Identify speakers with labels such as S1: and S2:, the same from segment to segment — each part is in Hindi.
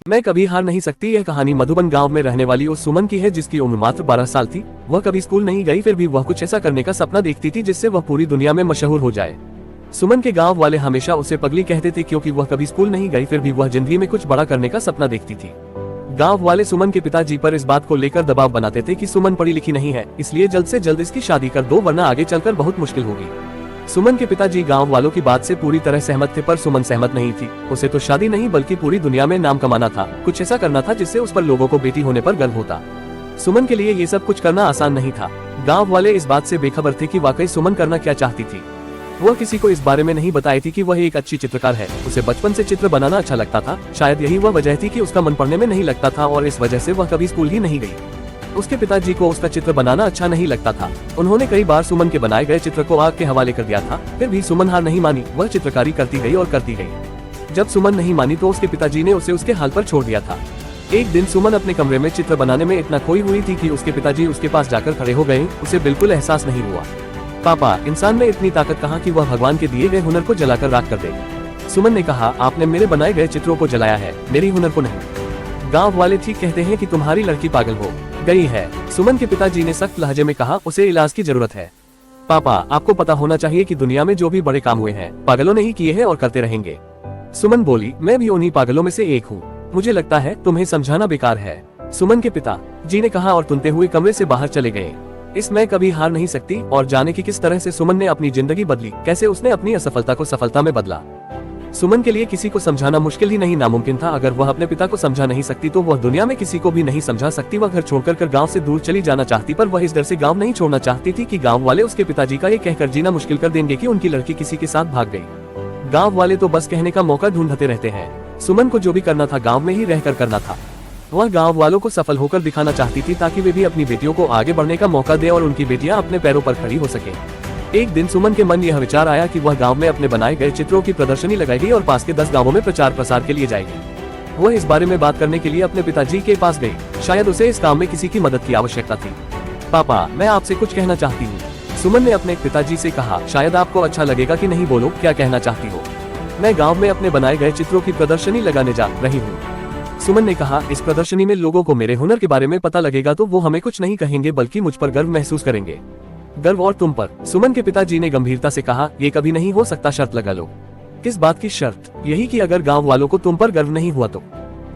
S1: मैं कभी हार नहीं सकती। यह कहानी मधुबन गांव में रहने वाली उस सुमन की है जिसकी उम्र मात्र 12 साल थी। वह कभी स्कूल नहीं गई, फिर भी वह कुछ ऐसा करने का सपना देखती थी जिससे वह पूरी दुनिया में मशहूर हो जाए। सुमन के गांव वाले हमेशा उसे पगली कहते थे क्योंकि वह कभी स्कूल नहीं गई, फिर भी वह जिंदगी में कुछ बड़ा करने का सपना देखती थी। गांव वाले सुमन के पिताजी पर इस बात को लेकर दबाव बनाते थे कि सुमन पढ़ी लिखी नहीं है, इसलिए जल्द से जल्द इसकी शादी कर दो वरना आगे चलकर बहुत मुश्किल होगी। सुमन के पिताजी गांव वालों की बात से पूरी तरह सहमत थे, पर सुमन सहमत नहीं थी। उसे तो शादी नहीं बल्कि पूरी दुनिया में नाम कमाना था, कुछ ऐसा करना था जिससे उस पर लोगों को बेटी होने पर गर्व होता। सुमन के लिए ये सब कुछ करना आसान नहीं था। गांव वाले इस बात से बेखबर थे कि वाकई सुमन करना क्या चाहती थी। वह किसी को इस बारे में नहीं बताई थी कि वह एक अच्छी चित्रकार है। उसे बचपन से चित्र बनाना अच्छा लगता था। शायद यही वह वजह थी कि उसका मन पढ़ने में नहीं लगता था और इस वजह से वह कभी स्कूल ही नहीं गई। उसके पिताजी को उसका चित्र बनाना अच्छा नहीं लगता था। उन्होंने कई बार सुमन के बनाए गए चित्र को आग के हवाले कर दिया था, फिर भी सुमन हार नहीं मानी। वह चित्रकारी करती गई और करती गई। जब सुमन नहीं मानी तो उसके पिताजी ने उसे उसके हाल पर छोड़ दिया था। एक दिन सुमन अपने कमरे में चित्र बनाने में इतना खोई हुई थी कि उसके पिताजी उसके पास जाकर खड़े हो गए। उसे बिल्कुल एहसास नहीं हुआ। पापा, इंसान में इतनी ताकत कहाँ कि वह भगवान के दिए गए हुनर को जलाकर राख कर दे। सुमन ने कहा, आपने मेरे बनाए गए चित्रों को जलाया है, मेरी हुनर को नहीं। गांव वाले ठीक कहते हैं कि तुम्हारी लड़की पागल हो गई है। सुमन के पिताजी ने सख्त लहजे में कहा, उसे इलाज की जरूरत है। पापा, आपको पता होना चाहिए कि दुनिया में जो भी बड़े काम हुए हैं पागलों ने ही किए हैं और करते रहेंगे। सुमन बोली, मैं भी उन्हीं पागलों में से एक हूँ। मुझे लगता है तुम्हें समझाना बेकार है। सुमन के पिता जी ने कहा और तुनते हुए कमरे से बाहर चले गए। इस मैं कभी हार नहीं सकती और जाने की किस तरह से सुमन ने अपनी जिंदगी बदली, कैसे उसने अपनी असफलता को सफलता में बदला। सुमन के लिए किसी को समझाना मुश्किल ही नहीं नामुमकिन था। अगर वह अपने पिता को समझा नहीं सकती तो वह दुनिया में किसी को भी नहीं समझा सकती। वह घर छोड़कर गांव से दूर चली जाना चाहती, पर वह इस डर से गांव नहीं छोड़ना चाहती थी कि गांव वाले उसके पिताजी का ये कहकर जीना मुश्किल कर देंगे कि उनकी लड़की किसी के साथ भाग गई। गांव वाले तो बस कहने का मौका ढूंढते रहते हैं। सुमन को जो भी करना था गाँव में ही रहकर करना था। वह गांव वालों को सफल होकर दिखाना चाहती थी ताकि वे भी अपनी बेटियों को आगे बढ़ने का मौका दे और उनकी बेटियां अपने पैरों पर खड़ी हो सके। एक दिन सुमन के मन यह विचार आया कि वह गांव में अपने बनाए गए चित्रों की प्रदर्शनी लगाएगी और पास के 10 गांवों में प्रचार प्रसार के लिए जाएगी। वह इस बारे में बात करने के लिए अपने पिताजी के पास गई। शायद उसे इस काम में किसी की मदद की आवश्यकता थी। पापा, मैं आपसे कुछ कहना चाहती हूँ। सुमन ने अपने पिताजी से कहा, शायद आपको अच्छा लगेगा कि नहीं, बोलो क्या कहना चाहती हो। मैं गाँव में अपने बनाए गए चित्रों की प्रदर्शनी लगाने जा रही हूँ। सुमन ने कहा, इस प्रदर्शनी में लोगों को मेरे हुनर के बारे में पता लगेगा तो वो हमें कुछ नहीं कहेंगे बल्कि मुझ पर गर्व महसूस करेंगे। गर्व और तुम पर। सुमन के पिताजी ने गंभीरता से कहा, ये कभी नहीं हो सकता, शर्त लगा लो। किस बात की शर्त? यही कि अगर गांव वालों को तुम पर गर्व नहीं हुआ तो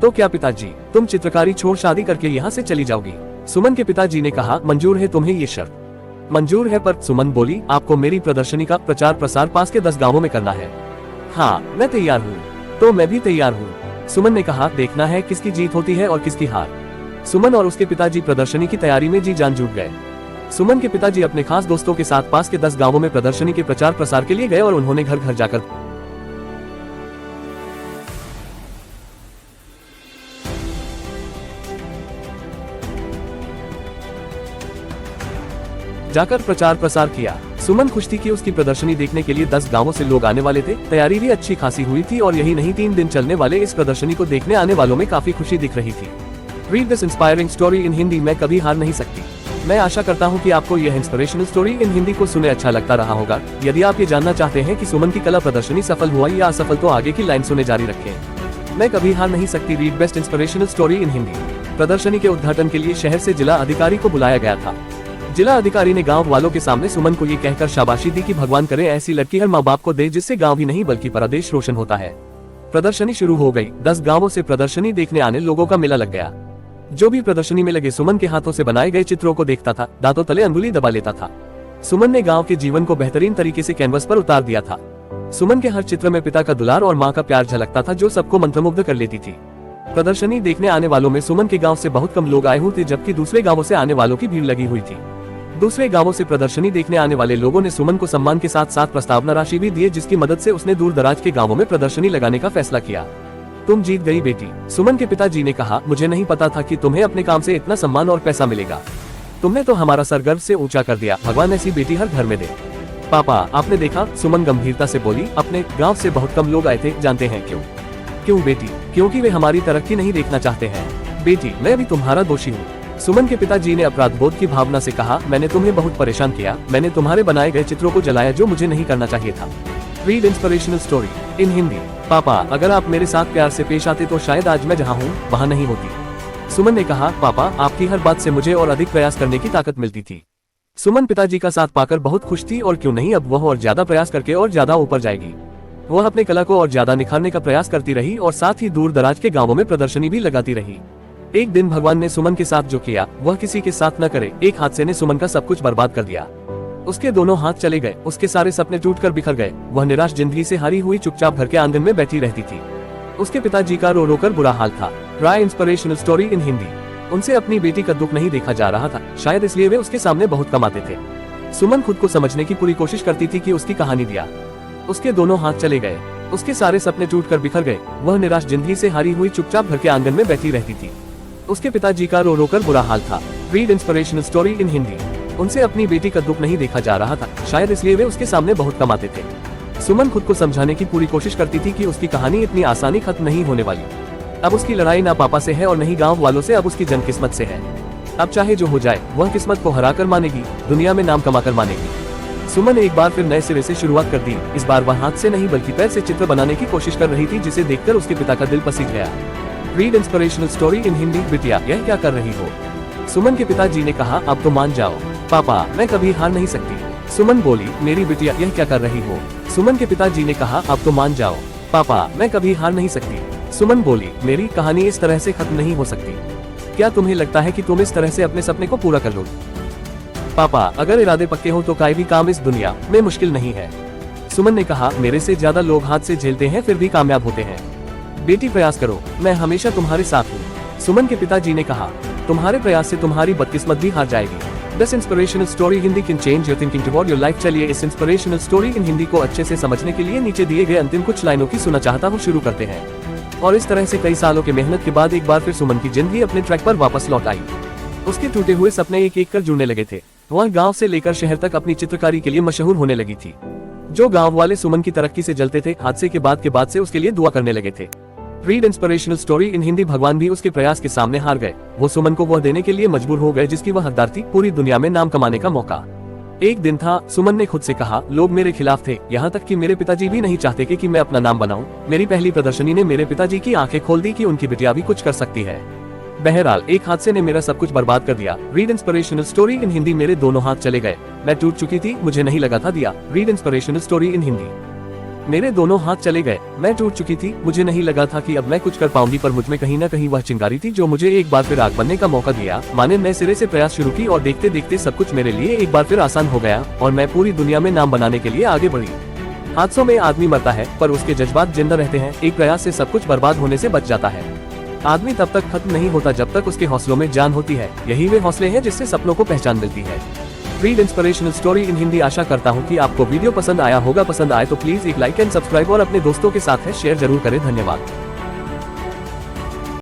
S1: क्या पिताजी, तुम चित्रकारी छोड़ शादी करके यहाँ से चली जाओगी? सुमन के पिताजी ने कहा, मंजूर है तुम्हें ये शर्त? मंजूर है, पर सुमन बोली, आपको मेरी प्रदर्शनी का प्रचार प्रसार पास के 10 गाँवों में करना है। हाँ, मैं तैयार हूँ। तो मैं भी तैयार हूँ। सुमन ने कहा, देखना है किसकी जीत होती है और किसकी हार। सुमन और उसके पिताजी प्रदर्शनी की तैयारी में जी जान जुट गए। सुमन के पिताजी अपने खास दोस्तों के साथ पास के 10 गांवों में प्रदर्शनी के प्रचार प्रसार के लिए गए और उन्होंने घर घर जाकर प्रचार प्रसार किया। सुमन खुश थी कि उसकी प्रदर्शनी देखने के लिए 10 गांवों से लोग आने वाले थे। तैयारी भी अच्छी खासी हुई थी और यही नहीं, 3 दिन चलने वाले इस प्रदर्शनी को देखने आने वालों में काफी खुशी दिख रही थी। Read this inspiring story in Hindi. मैं कभी हार नहीं सकती। मैं आशा करता हूं कि आपको यह इंस्पिरेशनल स्टोरी इन हिंदी को सुने अच्छा लगता रहा होगा। यदि आप ये जानना चाहते हैं कि सुमन की कला प्रदर्शनी सफल हुआ या असफल तो आगे की लाइन सुने जारी रखें। मैं कभी हार नहीं सकती, read best inspirational story in Hindi. प्रदर्शनी के उद्घाटन के लिए शहर से जिला अधिकारी को बुलाया गया था। जिला अधिकारी ने गांव वालों के सामने सुमन को ये कहकर शाबाशी दी कि भगवान करे ऐसी लड़की हर माँ बाप को दे जिससे गांव ही नहीं बल्कि पूरा देश रोशन होता है। प्रदर्शनी शुरू हो गई। 10 गांवों से प्रदर्शनी देखने आने लोगों का मेला लग गया। जो भी प्रदर्शनी में लगे सुमन के हाथों से बनाए गए चित्रों को देखता था, दांतों तले अंगुली दबा लेता था। सुमन ने गांव के जीवन को बेहतरीन तरीके से कैनवस पर उतार दिया था। सुमन के हर चित्र में पिता का दुलार और माँ का प्यार झलकता था जो सबको मंत्रमुग्ध कर लेती थी। प्रदर्शनी देखने आने वालों में सुमन के गाँव से बहुत कम लोग आए हुए थे, जबकि दूसरे गाँवों से आने वालों की भीड़ लगी हुई थी। दूसरे गांवों से प्रदर्शनी देखने आने वाले लोगों ने सुमन को सम्मान के साथ साथ प्रस्तावना राशि भी दी, जिसकी मदद से उसने दूर दराज के गांवों में प्रदर्शनी लगाने का फैसला किया। तुम जीत गई बेटी। सुमन के पिताजी ने कहा, मुझे नहीं पता था कि तुम्हें अपने काम से इतना सम्मान और पैसा मिलेगा। तुमने तो हमारा सर गर्व से ऊंचा कर दिया। भगवान ऐसी बेटी हर घर में दे। पापा, आपने देखा? सुमन गंभीरता से बोली, अपने गाँव से बहुत कम लोग आए थे। जानते हैं क्यों? क्यों बेटी? क्योंकि वे हमारी तरक्की नहीं देखना चाहते हैं। बेटी, मैं भी तुम्हारा दोषी हूँ। सुमन के पिताजी ने अपराध बोध की भावना से कहा, मैंने तुम्हें बहुत परेशान किया। मैंने तुम्हारे बनाए गए चित्रों को जलाया जो मुझे नहीं करना चाहिए था। Read inspirational story in Hindi. पापा, अगर आप मेरे साथ प्यार से पेश आते तो शायद आज मैं जहाँ हूँ वहाँ नहीं होती। सुमन ने कहा, पापा, आपकी हर बात से मुझे और अधिक प्रयास करने की ताकत मिलती थी। सुमन पिताजी का साथ पाकर बहुत खुश थी और क्यों नहीं अब वह और ज्यादा प्रयास करके और ज्यादा ऊपर जाएगी। वह अपने कला को और ज्यादा निखारने का प्रयास करती रही और साथ ही दूर दराज के गांवों में प्रदर्शनी भी लगाती रही। एक दिन भगवान ने सुमन के साथ जो किया वह किसी के साथ न करे। एक हादसे ने सुमन का सब कुछ बर्बाद कर दिया। उसके दोनों हाथ चले गए, उसके सारे सपने टूटकर बिखर गए। वह निराश जिंदगी से हारी हुई चुपचाप घर के आंगन में बैठी रहती थी। उसके पिताजी का रो रो कर बुरा हाल था। राय इंस्पिरेशनल स्टोरी इन हिंदी। उनसे अपनी बेटी का दुख नहीं देखा जा रहा था, शायद इसलिए वे उसके सामने बहुत कम आते थे। सुमन खुद को समझने की पूरी कोशिश करती थी कि उसकी कहानी दिया। उसके दोनों हाथ चले गए, उसके सारे सपने टूटकर बिखर गए। वह निराश जिंदगी से हारी हुई चुपचाप घर के आंगन में बैठी रहती थी। उसके पिताजी का रो रो कर बुरा हाल था। Read inspirational story in Hindi. उनसे अपनी बेटी का दुख नहीं देखा जा रहा था, शायद इसलिए वे उसके सामने बहुत कम आते थे। सुमन खुद को समझाने की पूरी कोशिश करती थी कि उसकी कहानी इतनी आसानी खत्म नहीं होने वाली। अब उसकी लड़ाई ना पापा से है और नहीं गांव वालों से, अब उसकी जंग किस्मत से है। अब चाहे जो हो जाए वह किस्मत को हरा कर मानेगी, दुनिया में नाम कमा कर मानेगी। सुमन ने एक बार फिर नए सिरे से शुरुआत कर दी। इस बार वह हाथ से नहीं बल्कि पैर से चित्र बनाने की कोशिश कर रही थी, जिसे देखकर उसके पिता का दिल पसीज गया। Read inspirational story in Hindi. बिटिया, यह क्या कर रही हो? सुमन के पिताजी ने कहा, अब तो मान जाओ। पापा, मैं कभी हार नहीं सकती। सुमन बोली, मेरी बिटिया यह क्या कर रही हो? सुमन के पिताजी ने कहा, अब तो मान जाओ। पापा, मैं कभी हार नहीं सकती। सुमन बोली, मेरी कहानी इस तरह से खत्म नहीं हो सकती। क्या तुम्हें लगता है कि तुम इस तरह से अपने सपने को पूरा कर लोगी? पापा, अगर इरादे पक्के हो तो कोई भी काम इस दुनिया में मुश्किल नहीं है। सुमन ने कहा, मेरे से ज्यादा लोग हाथ से झेलते हैं फिर भी कामयाब होते हैं। बेटी, प्रयास करो, मैं हमेशा तुम्हारे साथ हूँ। सुमन के पिताजी ने कहा, तुम्हारे प्रयास से तुम्हारी बदकिस्मत भी हार जाएगी। This inspirational story Hindi can change your thinking toward your life. चलिए इस इंस्पिरेशनल स्टोरी इन हिंदी को अच्छे से समझने के लिए नीचे दिए गए अंतिम कुछ लाइनों की सुना चाहता हूँ शुरू करते हैं। और इस तरह से कई सालों की मेहनत के बाद एक बार फिर सुमन की जिंदगी अपने ट्रैक पर वापस लौट आई। उसके टूटे हुए सपने एक एक कर जुड़ने लगे थे। वह गांव से लेकर शहर तक अपनी चित्रकारी के लिए मशहूर होने लगी थी। जो गांव वाले सुमन की तरक्की से जलते थे, हादसे के बाद से उसके लिए दुआ करने लगे थे। Read inspirational story in Hindi. भगवान भी उसके प्रयास के सामने हार गए। वो सुमन को वह देने के लिए मजबूर हो गए जिसकी वह हकदार थी, पूरी दुनिया में नाम कमाने का मौका। एक दिन था, सुमन ने खुद से कहा, लोग मेरे खिलाफ थे, यहाँ तक कि मेरे पिताजी भी नहीं चाहते कि मैं अपना नाम बनाऊं। मेरी पहली प्रदर्शनी ने मेरे पिताजी की आंखें खोल दी कि उनकी बिटिया भी कुछ कर सकती है। बहरहाल एक हादसे ने मेरा सब कुछ बर्बाद कर दिया। Read inspirational story in Hindi. मेरे दोनों हाथ चले गए, मैं टूट चुकी थी, मुझे नहीं लगा था दिया। Read inspirational story in Hindi. मेरे दोनों हाथ चले गए, मैं टूट चुकी थी, मुझे नहीं लगा था कि अब मैं कुछ कर पाऊंगी, पर मुझ में कहीं ना कहीं वह चिंगारी थी जो मुझे एक बार फिर आग बनने का मौका दिया। मैंने नए सिरे से प्रयास शुरू की और देखते देखते सब कुछ मेरे लिए एक बार फिर आसान हो गया और मैं पूरी दुनिया में नाम बनाने के लिए आगे बढ़ी। हादसों में आदमी मरता है पर उसके जज्बात जिंदा रहते हैं। एक प्रयास से सब कुछ बर्बाद होने से बच जाता है। आदमी तब तक खत्म नहीं होता जब तक उसके हौसलों में जान होती है। यही वे हौसले हैं जिससे सपनों को पहचान मिलती है। Read inspirational story in Hindi. आशा करता हूँ कि आपको वीडियो पसंद आया होगा। पसंद आए तो प्लीज एक लाइक एंड सब्सक्राइब और अपने दोस्तों के साथ शेयर जरूर करें। धन्यवाद।